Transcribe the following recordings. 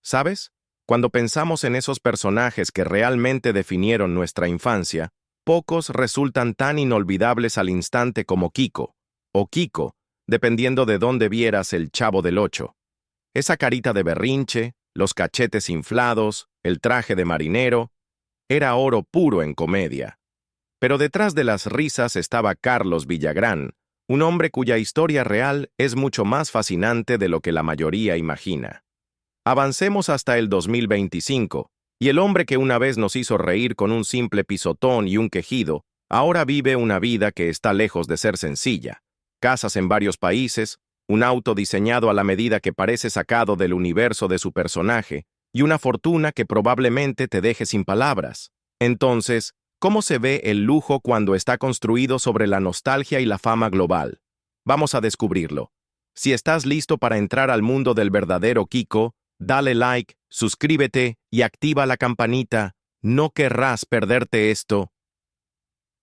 ¿Sabes? Cuando pensamos en esos personajes que realmente definieron nuestra infancia, pocos resultan tan inolvidables al instante como Kiko, o Kiko, dependiendo de dónde vieras el Chavo del Ocho. Esa carita de berrinche, los cachetes inflados, el traje de marinero, era oro puro en comedia. Pero detrás de las risas estaba Carlos Villagrán, un hombre cuya historia real es mucho más fascinante de lo que la mayoría imagina. Avancemos hasta el 2025, y el hombre que una vez nos hizo reír con un simple pisotón y un quejido, ahora vive una vida que está lejos de ser sencilla. Casas en varios países, un auto diseñado a la medida que parece sacado del universo de su personaje, y una fortuna que probablemente te deje sin palabras. Entonces, ¿cómo se ve el lujo cuando está construido sobre la nostalgia y la fama global? Vamos a descubrirlo. Si estás listo para entrar al mundo del verdadero Kiko, dale like, suscríbete y activa la campanita. No querrás perderte esto.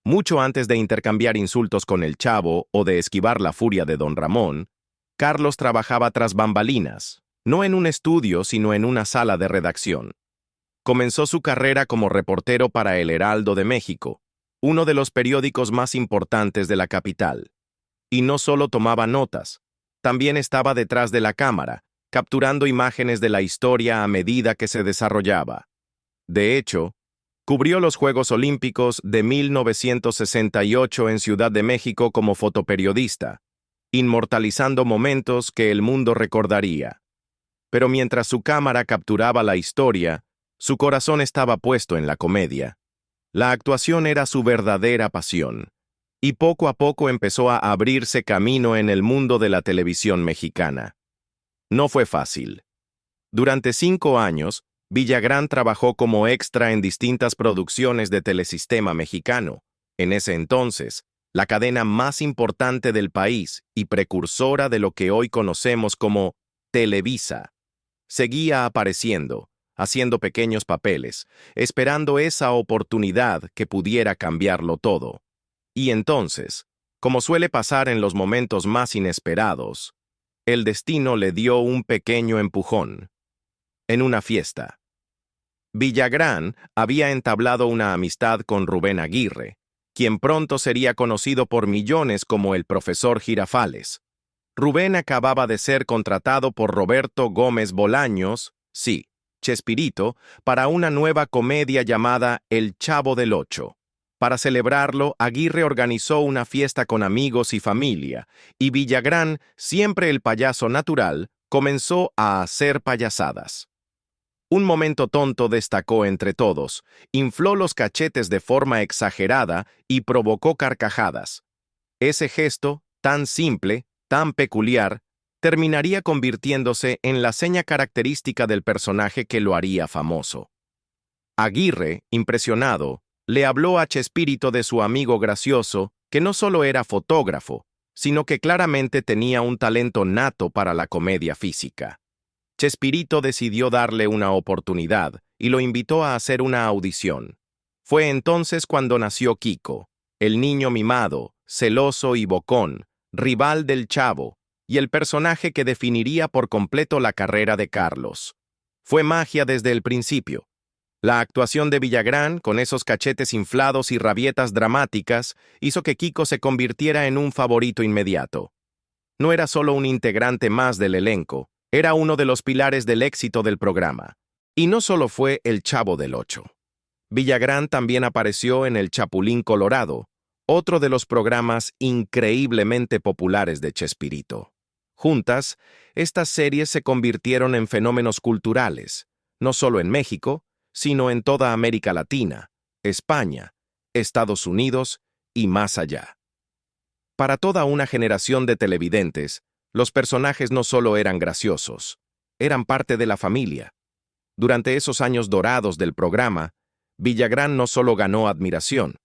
Mucho antes de intercambiar insultos con el Chavo o de esquivar la furia de Don Ramón, Carlos trabajaba tras bambalinas, no en un estudio, sino en una sala de redacción. Comenzó su carrera como reportero para El Heraldo de México, uno de los periódicos más importantes de la capital. Y no solo tomaba notas, también estaba detrás de la cámara, capturando imágenes de la historia a medida que se desarrollaba. De hecho, cubrió los Juegos Olímpicos de 1968 en Ciudad de México como fotoperiodista, inmortalizando momentos que el mundo recordaría. Pero mientras su cámara capturaba la historia, su corazón estaba puesto en la comedia. La actuación era su verdadera pasión, y poco a poco empezó a abrirse camino en el mundo de la televisión mexicana. No fue fácil. Durante 5 años, Villagrán trabajó como extra en distintas producciones de Telesistema Mexicano, en ese entonces, la cadena más importante del país y precursora de lo que hoy conocemos como Televisa. Seguía apareciendo, haciendo pequeños papeles, esperando esa oportunidad que pudiera cambiarlo todo. Y entonces, como suele pasar en los momentos más inesperados, el destino le dio un pequeño empujón. En una fiesta. Villagrán había entablado una amistad con Rubén Aguirre, quien pronto sería conocido por millones como el profesor Girafales. Rubén acababa de ser contratado por Roberto Gómez Bolaños, sí, Chespirito, para una nueva comedia llamada El Chavo del Ocho. Para celebrarlo, Aguirre organizó una fiesta con amigos y familia, y Villagrán, siempre el payaso natural, comenzó a hacer payasadas. Un momento tonto destacó entre todos, infló los cachetes de forma exagerada y provocó carcajadas. Ese gesto, tan simple, tan peculiar, terminaría convirtiéndose en la seña característica del personaje que lo haría famoso. Aguirre, impresionado, le habló a Chespirito de su amigo gracioso, que no solo era fotógrafo, sino que claramente tenía un talento nato para la comedia física. Chespirito decidió darle una oportunidad y lo invitó a hacer una audición. Fue entonces cuando nació Kiko, el niño mimado, celoso y bocón, rival del Chavo, y el personaje que definiría por completo la carrera de Carlos. Fue magia desde el principio. La actuación de Villagrán, con esos cachetes inflados y rabietas dramáticas, hizo que Kiko se convirtiera en un favorito inmediato. No era solo un integrante más del elenco, era uno de los pilares del éxito del programa. Y no solo fue el Chavo del Ocho. Villagrán también apareció en El Chapulín Colorado, otro de los programas increíblemente populares de Chespirito. Juntas, estas series se convirtieron en fenómenos culturales, no solo en México, sino en toda América Latina, España, Estados Unidos y más allá. Para toda una generación de televidentes, los personajes no solo eran graciosos, eran parte de la familia. Durante esos años dorados del programa, Villagrán no solo ganó admiración,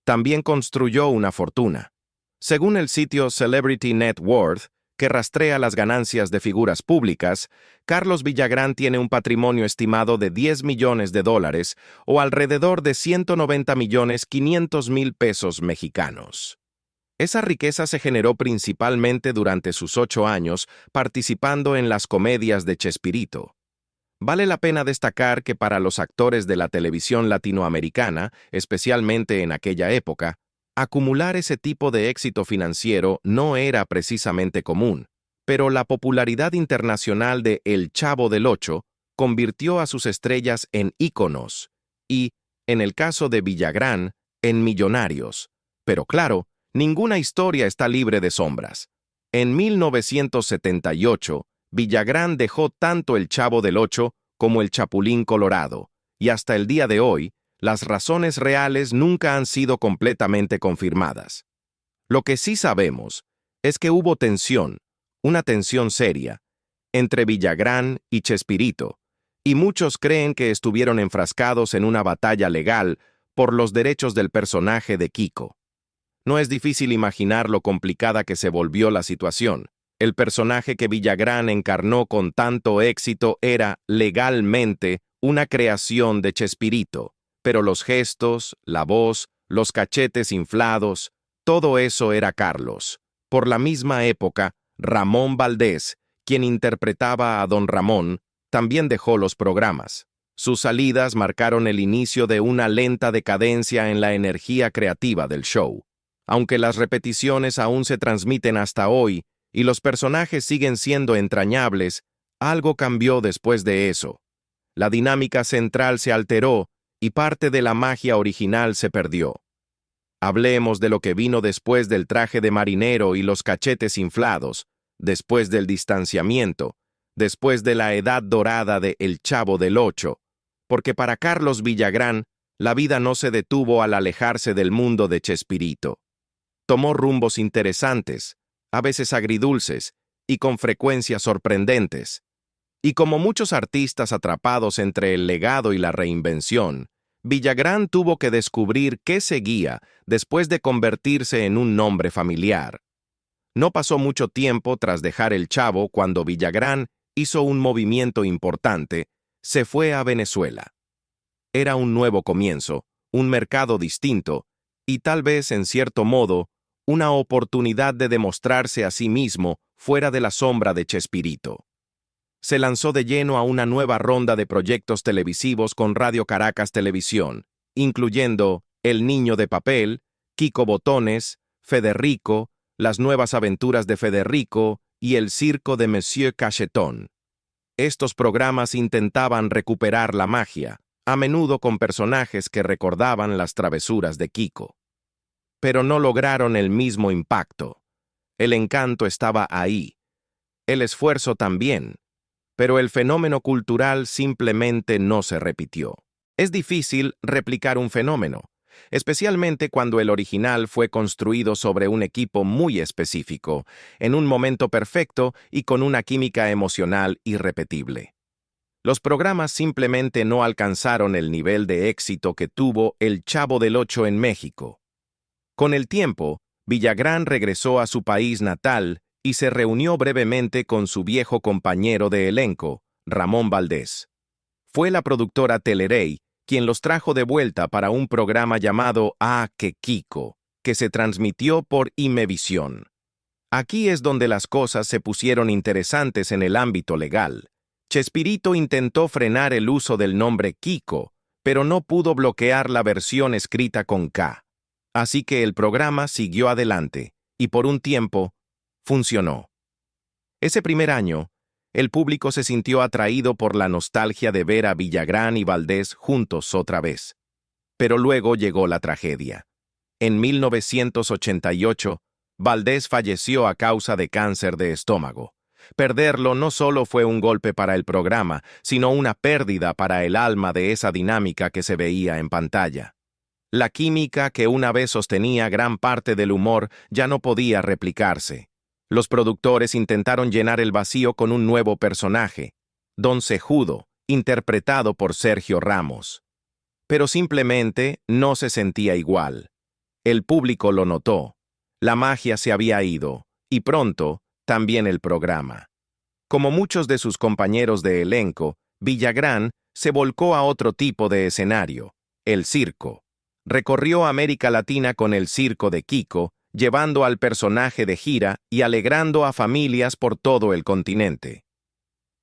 también construyó una fortuna. Según el sitio Celebrity Net Worth, que rastrea las ganancias de figuras públicas, Carlos Villagrán tiene un patrimonio estimado de $10 millones o alrededor de 190.500.000 pesos mexicanos. Esa riqueza se generó principalmente durante sus 8 años participando en las comedias de Chespirito. Vale la pena destacar que para los actores de la televisión latinoamericana, especialmente en aquella época, acumular ese tipo de éxito financiero no era precisamente común, pero la popularidad internacional de El Chavo del Ocho convirtió a sus estrellas en íconos y, en el caso de Villagrán, en millonarios. Pero claro, ninguna historia está libre de sombras. En 1978, Villagrán dejó tanto El Chavo del Ocho como El Chapulín Colorado, y hasta el día de hoy, las razones reales nunca han sido completamente confirmadas. Lo que sí sabemos es que hubo tensión, una tensión seria, entre Villagrán y Chespirito, y muchos creen que estuvieron enfrascados en una batalla legal por los derechos del personaje de Kiko. No es difícil imaginar lo complicada que se volvió la situación. El personaje que Villagrán encarnó con tanto éxito era, legalmente, una creación de Chespirito, pero los gestos, la voz, los cachetes inflados, todo eso era Carlos. Por la misma época, Ramón Valdés, quien interpretaba a Don Ramón, también dejó los programas. Sus salidas marcaron el inicio de una lenta decadencia en la energía creativa del show. Aunque las repeticiones aún se transmiten hasta hoy y los personajes siguen siendo entrañables, algo cambió después de eso. La dinámica central se alteró y parte de la magia original se perdió. Hablemos de lo que vino después del traje de marinero y los cachetes inflados, después del distanciamiento, después de la edad dorada de El Chavo del Ocho, porque para Carlos Villagrán, la vida no se detuvo al alejarse del mundo de Chespirito. Tomó rumbos interesantes, a veces agridulces, y con frecuencia sorprendentes. Y como muchos artistas atrapados entre el legado y la reinvención, Villagrán tuvo que descubrir qué seguía después de convertirse en un nombre familiar. No pasó mucho tiempo tras dejar El Chavo cuando Villagrán hizo un movimiento importante, se fue a Venezuela. Era un nuevo comienzo, un mercado distinto, y tal vez, en cierto modo, una oportunidad de demostrarse a sí mismo fuera de la sombra de Chespirito. Se lanzó de lleno a una nueva ronda de proyectos televisivos con Radio Caracas Televisión, incluyendo El Niño de Papel, Kiko Botones, Federico, Las Nuevas Aventuras de Federico y El Circo de Monsieur Cachetón. Estos programas intentaban recuperar la magia, a menudo con personajes que recordaban las travesuras de Kiko. Pero no lograron el mismo impacto. El encanto estaba ahí, el esfuerzo también, pero el fenómeno cultural simplemente no se repitió. Es difícil replicar un fenómeno, especialmente cuando el original fue construido sobre un equipo muy específico, en un momento perfecto y con una química emocional irrepetible. Los programas simplemente no alcanzaron el nivel de éxito que tuvo El Chavo del Ocho en México. Con el tiempo, Villagrán regresó a su país natal y se reunió brevemente con su viejo compañero de elenco, Ramón Valdés. Fue la productora Telerey quien los trajo de vuelta para un programa llamado Ah, que Kiko, que se transmitió por Imevisión. Aquí es donde las cosas se pusieron interesantes en el ámbito legal. Chespirito intentó frenar el uso del nombre Kiko, pero no pudo bloquear la versión escrita con K. Así que el programa siguió adelante, y por un tiempo, funcionó. Ese primer año, el público se sintió atraído por la nostalgia de ver a Villagrán y Valdés juntos otra vez. Pero luego llegó la tragedia. En 1988, Valdés falleció a causa de cáncer de estómago. Perderlo no solo fue un golpe para el programa, sino una pérdida para el alma de esa dinámica que se veía en pantalla. La química que una vez sostenía gran parte del humor ya no podía replicarse. Los productores intentaron llenar el vacío con un nuevo personaje, Don Cejudo, interpretado por Sergio Ramos. Pero simplemente no se sentía igual. El público lo notó. La magia se había ido, y pronto, también el programa. Como muchos de sus compañeros de elenco, Villagrán se volcó a otro tipo de escenario, el circo. Recorrió América Latina con el circo de Kiko, llevando al personaje de gira y alegrando a familias por todo el continente.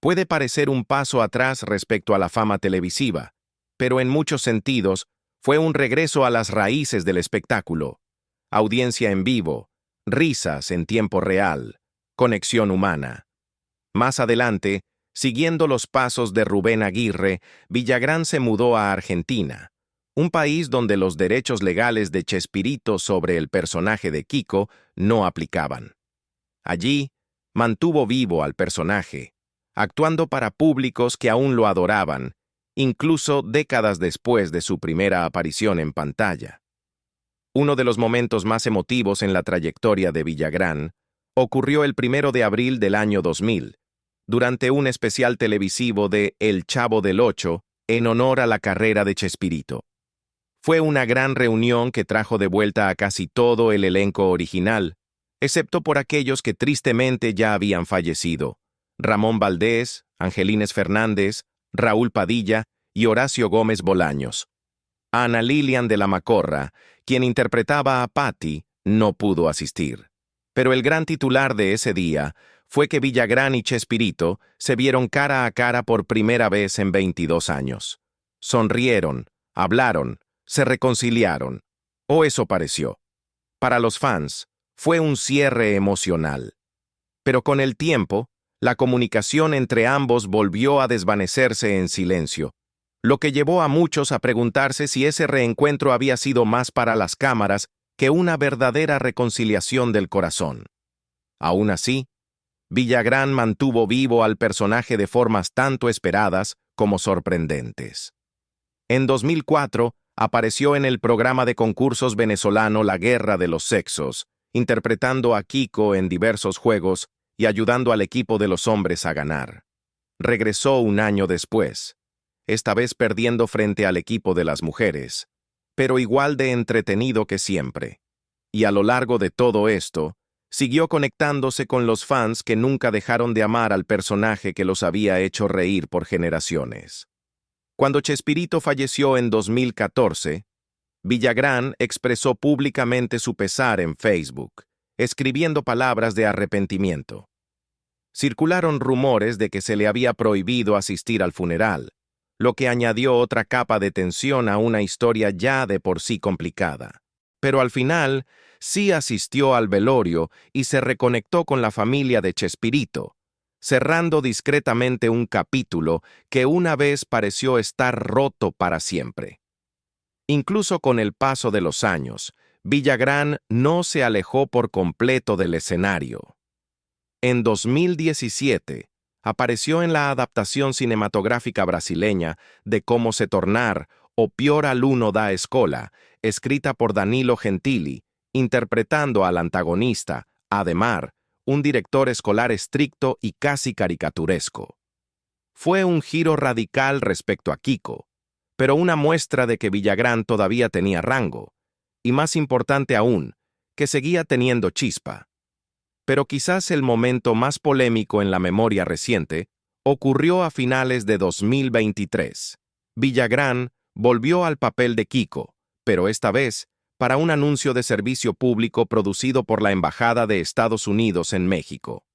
Puede parecer un paso atrás respecto a la fama televisiva, pero en muchos sentidos fue un regreso a las raíces del espectáculo. Audiencia en vivo, risas en tiempo real, conexión humana. Más adelante, siguiendo los pasos de Rubén Aguirre, Villagrán se mudó a Argentina, un país donde los derechos legales de Chespirito sobre el personaje de Kiko no aplicaban. Allí, mantuvo vivo al personaje, actuando para públicos que aún lo adoraban, incluso décadas después de su primera aparición en pantalla. Uno de los momentos más emotivos en la trayectoria de Villagrán ocurrió el 1 de abril del año 2000, durante un especial televisivo de El Chavo del Ocho en honor a la carrera de Chespirito. Fue una gran reunión que trajo de vuelta a casi todo el elenco original, excepto por aquellos que tristemente ya habían fallecido: Ramón Valdés, Angelines Fernández, Raúl Padilla y Horacio Gómez Bolaños. Ana Lilian de la Macorra, quien interpretaba a Patty, no pudo asistir. Pero el gran titular de ese día fue que Villagrán y Chespirito se vieron cara a cara por primera vez en 22 años. Sonrieron, hablaron, se reconciliaron, o eso pareció. Para los fans, fue un cierre emocional. Pero con el tiempo, la comunicación entre ambos volvió a desvanecerse en silencio, lo que llevó a muchos a preguntarse si ese reencuentro había sido más para las cámaras que una verdadera reconciliación del corazón. Aún así, Villagrán mantuvo vivo al personaje de formas tanto esperadas como sorprendentes. En 2004, apareció en el programa de concursos venezolano La Guerra de los Sexos, interpretando a Kiko en diversos juegos y ayudando al equipo de los hombres a ganar. Regresó un año después, esta vez perdiendo frente al equipo de las mujeres, pero igual de entretenido que siempre. Y a lo largo de todo esto, siguió conectándose con los fans que nunca dejaron de amar al personaje que los había hecho reír por generaciones. Cuando Chespirito falleció en 2014, Villagrán expresó públicamente su pesar en Facebook, escribiendo palabras de arrepentimiento. Circularon rumores de que se le había prohibido asistir al funeral, lo que añadió otra capa de tensión a una historia ya de por sí complicada. Pero al final, sí asistió al velorio y se reconectó con la familia de Chespirito, cerrando discretamente un capítulo que una vez pareció estar roto para siempre. Incluso con el paso de los años, Villagrán no se alejó por completo del escenario. En 2017, apareció en la adaptación cinematográfica brasileña de Como se tornar o Pior aluno da escola, escrita por Danilo Gentili, interpretando al antagonista, Ademar, un director escolar estricto y casi caricaturesco. Fue un giro radical respecto a Kiko, pero una muestra de que Villagrán todavía tenía rango, y más importante aún, que seguía teniendo chispa. Pero quizás el momento más polémico en la memoria reciente ocurrió a finales de 2023. Villagrán volvió al papel de Kiko, pero esta vez para un anuncio de servicio público producido por la Embajada de Estados Unidos en México.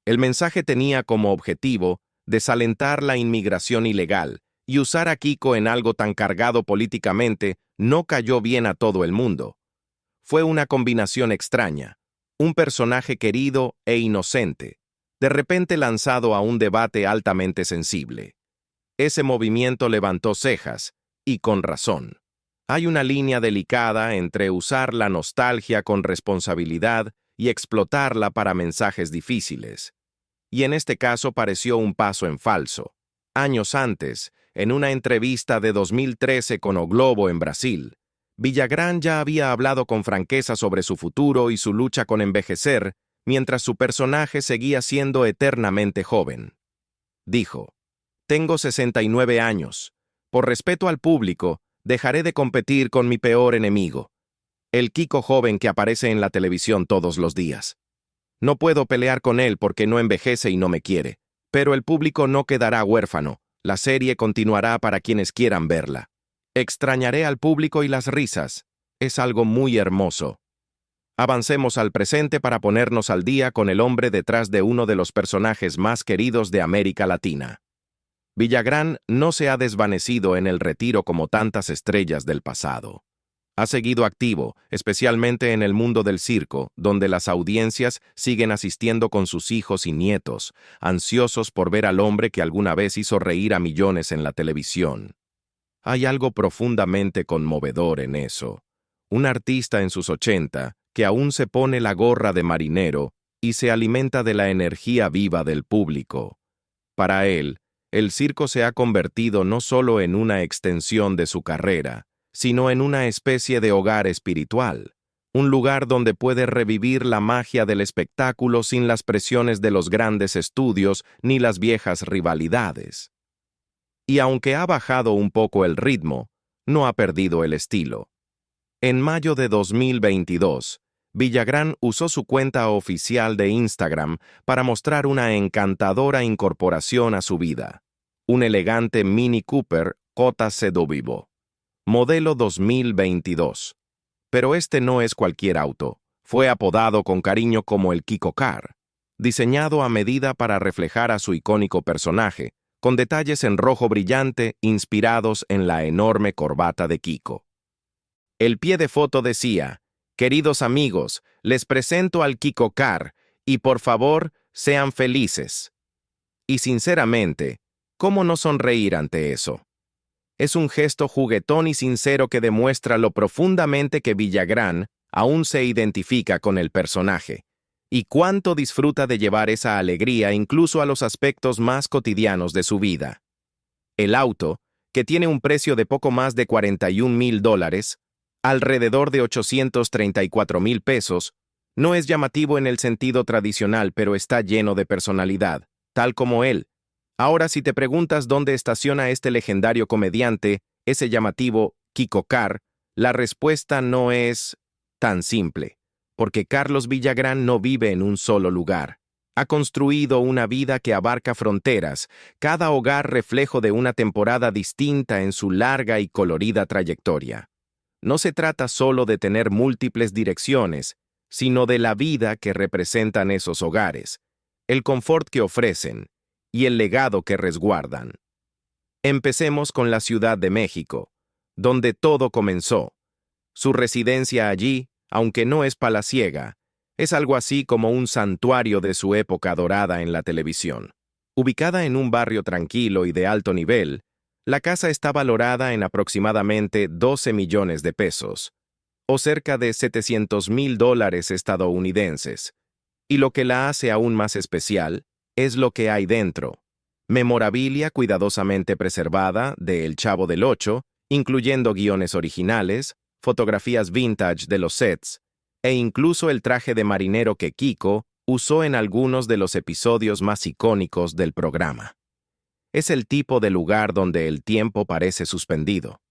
El mensaje tenía como objetivo desalentar la inmigración ilegal, y usar a Kiko en algo tan cargado políticamente no cayó bien a todo el mundo. Fue una combinación extraña. Un personaje querido e inocente, de repente lanzado a un debate altamente sensible. Ese movimiento levantó cejas, y con razón. Hay una línea delicada entre usar la nostalgia con responsabilidad y explotarla para mensajes difíciles. Y en este caso pareció un paso en falso. Años antes, en una entrevista de 2013 con O Globo en Brasil, Villagrán ya había hablado con franqueza sobre su futuro y su lucha con envejecer, mientras su personaje seguía siendo eternamente joven. Dijo: «Tengo 69 años. Por respeto al público, dejaré de competir con mi peor enemigo, el Kiko joven que aparece en la televisión todos los días. No puedo pelear con él porque no envejece y no me quiere, pero el público no quedará huérfano. La serie continuará para quienes quieran verla. Extrañaré al público y las risas. Es algo muy hermoso». Avancemos al presente para ponernos al día con el hombre detrás de uno de los personajes más queridos de América Latina. Villagrán no se ha desvanecido en el retiro como tantas estrellas del pasado. Ha seguido activo, especialmente en el mundo del circo, donde las audiencias siguen asistiendo con sus hijos y nietos, ansiosos por ver al hombre que alguna vez hizo reír a millones en la televisión. Hay algo profundamente conmovedor en eso. Un artista en sus 80, que aún se pone la gorra de marinero y se alimenta de la energía viva del público. Para él, el circo se ha convertido no solo en una extensión de su carrera, sino en una especie de hogar espiritual, un lugar donde puede revivir la magia del espectáculo sin las presiones de los grandes estudios ni las viejas rivalidades. Y aunque ha bajado un poco el ritmo, no ha perdido el estilo. En mayo de 2022, Villagrán usó su cuenta oficial de Instagram para mostrar una encantadora incorporación a su vida, un elegante Mini Cooper JCW, modelo 2022. Pero este no es cualquier auto. Fue apodado con cariño como el Kiko Car, diseñado a medida para reflejar a su icónico personaje, con detalles en rojo brillante inspirados en la enorme corbata de Kiko. El pie de foto decía: «Queridos amigos, les presento al Kiko Car y por favor, sean felices». Y sinceramente, ¿cómo no sonreír ante eso? Es un gesto juguetón y sincero que demuestra lo profundamente que Villagrán aún se identifica con el personaje, y cuánto disfruta de llevar esa alegría incluso a los aspectos más cotidianos de su vida. El auto, que tiene un precio de poco más de $41,000, alrededor de 834,000 pesos, no es llamativo en el sentido tradicional, pero está lleno de personalidad, tal como él. Ahora, si te preguntas dónde estaciona este legendario comediante ese llamativo Kiko Car, la respuesta no es tan simple, porque Carlos Villagrán no vive en un solo lugar. Ha construido una vida que abarca fronteras, cada hogar reflejo de una temporada distinta en su larga y colorida trayectoria. No se trata solo de tener múltiples direcciones, sino de la vida que representan esos hogares, el confort que ofrecen y el legado que resguardan. Empecemos con la Ciudad de México, donde todo comenzó. Su residencia allí, aunque no es palaciega, es algo así como un santuario de su época dorada en la televisión. Ubicada en un barrio tranquilo y de alto nivel, la casa está valorada en aproximadamente 12 millones de pesos, o cerca de $700,000 estadounidenses. Y lo que la hace aún más especial es lo que hay dentro. Memorabilia cuidadosamente preservada de El Chavo del Ocho, incluyendo guiones originales, fotografías vintage de los sets, e incluso el traje de marinero que Kiko usó en algunos de los episodios más icónicos del programa. Es el tipo de lugar donde el tiempo parece suspendido,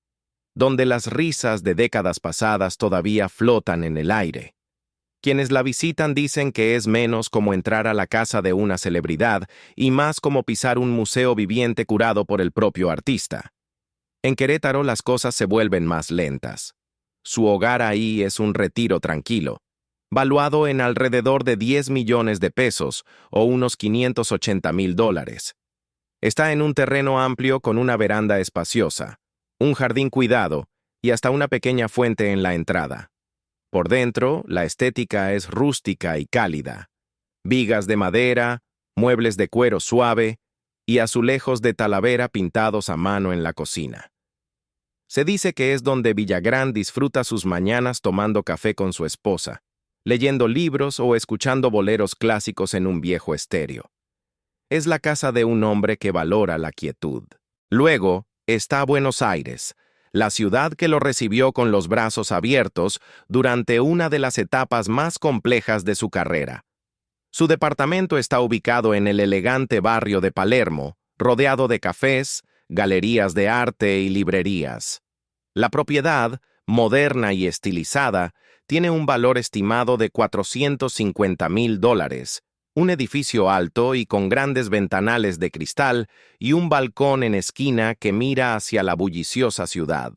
donde las risas de décadas pasadas todavía flotan en el aire. Quienes la visitan dicen que es menos como entrar a la casa de una celebridad y más como pisar un museo viviente curado por el propio artista. En Querétaro las cosas se vuelven más lentas. Su hogar ahí es un retiro tranquilo, valuado en alrededor de 10 millones de pesos o unos $580,000. Está en un terreno amplio con una veranda espaciosa, un jardín cuidado y hasta una pequeña fuente en la entrada. Por dentro, la estética es rústica y cálida. Vigas de madera, muebles de cuero suave y azulejos de talavera pintados a mano en la cocina. Se dice que es donde Villagrán disfruta sus mañanas tomando café con su esposa, leyendo libros o escuchando boleros clásicos en un viejo estéreo. Es la casa de un hombre que valora la quietud. Luego está Buenos Aires, la ciudad que lo recibió con los brazos abiertos durante una de las etapas más complejas de su carrera. Su departamento está ubicado en el elegante barrio de Palermo, rodeado de cafés, galerías de arte y librerías. La propiedad, moderna y estilizada, tiene un valor estimado de $450,000, un edificio alto y con grandes ventanales de cristal y un balcón en esquina que mira hacia la bulliciosa ciudad.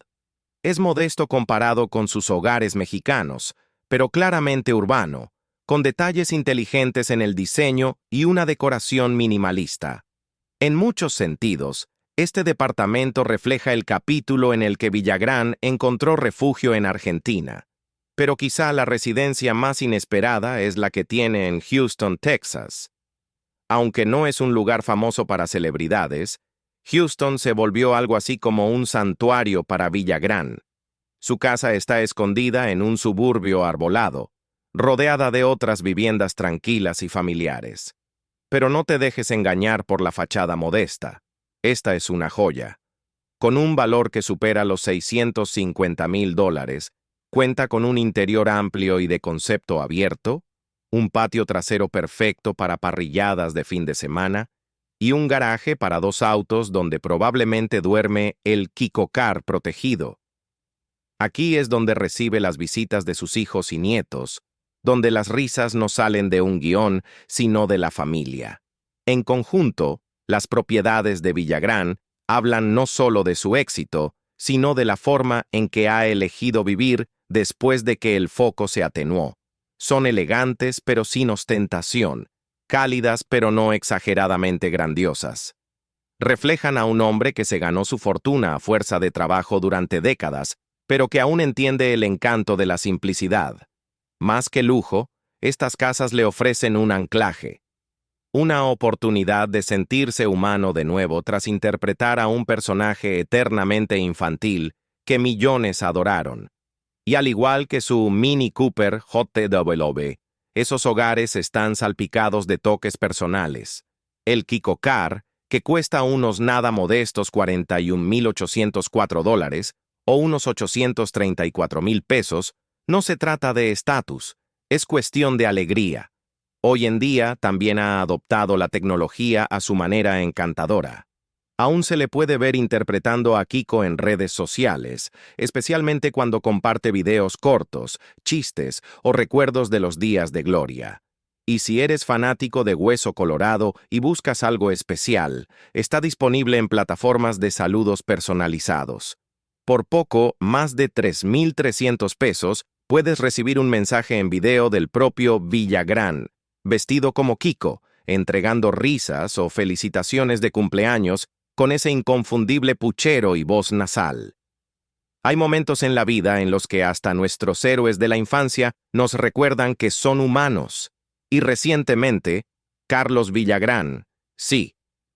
Es modesto comparado con sus hogares mexicanos, pero claramente urbano, con detalles inteligentes en el diseño y una decoración minimalista. En muchos sentidos, este departamento refleja el capítulo en el que Villagrán encontró refugio en Argentina. Pero quizá la residencia más inesperada es la que tiene en Houston, Texas. Aunque no es un lugar famoso para celebridades, Houston se volvió algo así como un santuario para Villagrán. Su casa está escondida en un suburbio arbolado, rodeada de otras viviendas tranquilas y familiares. Pero no te dejes engañar por la fachada modesta. Esta es una joya. Con un valor que supera los $650,000, cuenta con un interior amplio y de concepto abierto, un patio trasero perfecto para parrilladas de fin de semana y un garaje para 2 autos donde probablemente duerme el Kiko Car protegido. Aquí es donde recibe las visitas de sus hijos y nietos, donde las risas no salen de un guión, sino de la familia. En conjunto, las propiedades de Villagrán hablan no solo de su éxito, sino de la forma en que ha elegido vivir después de que el foco se atenuó. Son elegantes pero sin ostentación, cálidas pero no exageradamente grandiosas. Reflejan a un hombre que se ganó su fortuna a fuerza de trabajo durante décadas, pero que aún entiende el encanto de la simplicidad. Más que lujo, estas casas le ofrecen un anclaje, una oportunidad de sentirse humano de nuevo tras interpretar a un personaje eternamente infantil que millones adoraron. Y al igual que su Mini Cooper JW, esos hogares están salpicados de toques personales. El Kiko Car, que cuesta unos nada modestos $41,804 o unos $834,000, no se trata de estatus, es cuestión de alegría. Hoy en día también ha adoptado la tecnología a su manera encantadora. Aún se le puede ver interpretando a Kiko en redes sociales, especialmente cuando comparte videos cortos, chistes o recuerdos de los días de gloria. Y si eres fanático de Hueso Colorado y buscas algo especial, está disponible en plataformas de saludos personalizados. Por poco, más de $3,300, puedes recibir un mensaje en video del propio Villagrán, vestido como Kiko, entregando risas o felicitaciones de cumpleaños con ese inconfundible puchero y voz nasal. Hay momentos en la vida en los que hasta nuestros héroes de la infancia nos recuerdan que son humanos. Y recientemente, Carlos Villagrán, sí,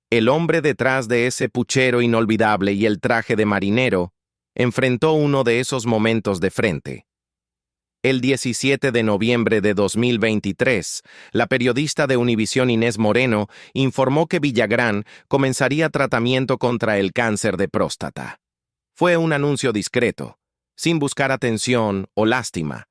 el hombre detrás de ese puchero inolvidable y el traje de marinero, enfrentó uno de esos momentos de frente. El 17 de noviembre de 2023, la periodista de Univisión Inés Moreno informó que Villagrán comenzaría tratamiento contra el cáncer de próstata. Fue un anuncio discreto, sin buscar atención o lástima,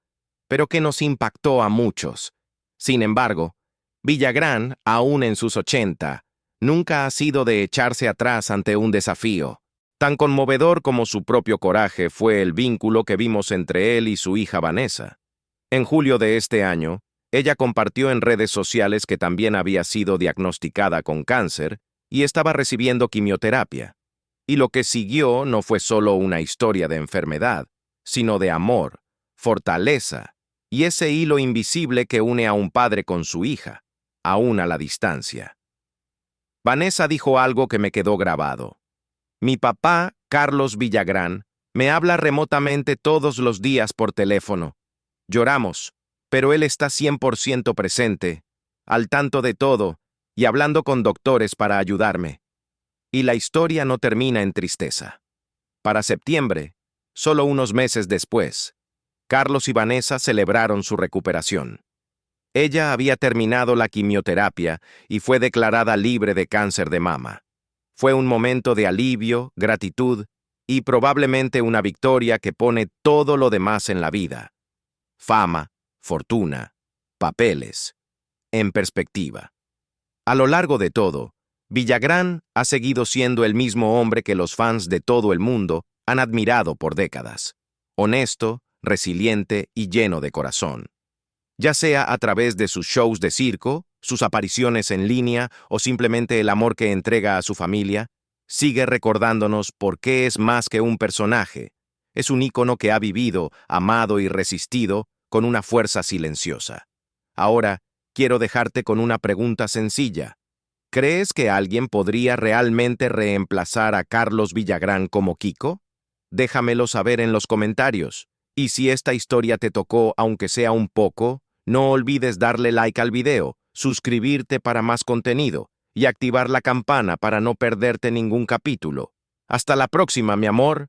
pero que nos impactó a muchos. Sin embargo, Villagrán, aún en sus 80, nunca ha sido de echarse atrás ante un desafío. Tan conmovedor como su propio coraje fue el vínculo que vimos entre él y su hija Vanessa. En julio de este año, ella compartió en redes sociales que también había sido diagnosticada con cáncer y estaba recibiendo quimioterapia. Y lo que siguió no fue solo una historia de enfermedad, sino de amor, fortaleza y ese hilo invisible que une a un padre con su hija, aún a la distancia. Vanessa dijo algo que me quedó grabado. Mi papá, Carlos Villagrán, me habla remotamente todos los días por teléfono. Lloramos, pero él está 100% presente, al tanto de todo y hablando con doctores para ayudarme. Y la historia no termina en tristeza. Para septiembre, solo unos meses después, Carlos y Vanessa celebraron su recuperación. Ella había terminado la quimioterapia y fue declarada libre de cáncer de mama. Fue un momento de alivio, gratitud y probablemente una victoria que pone todo lo demás en la vida. Fama, fortuna, papeles, en perspectiva. A lo largo de todo, Villagrán ha seguido siendo el mismo hombre que los fans de todo el mundo han admirado por décadas. Honesto, resiliente y lleno de corazón. Ya sea a través de sus shows de circo, sus apariciones en línea o simplemente el amor que entrega a su familia, sigue recordándonos por qué es más que un personaje. Es un ícono que ha vivido, amado y resistido con una fuerza silenciosa. Ahora, quiero dejarte con una pregunta sencilla. ¿Crees que alguien podría realmente reemplazar a Carlos Villagrán como Kiko? Déjamelo saber en los comentarios. Y si esta historia te tocó, aunque sea un poco, no olvides darle like al video, suscribirte para más contenido y activar la campana para no perderte ningún capítulo. Hasta la próxima, mi amor.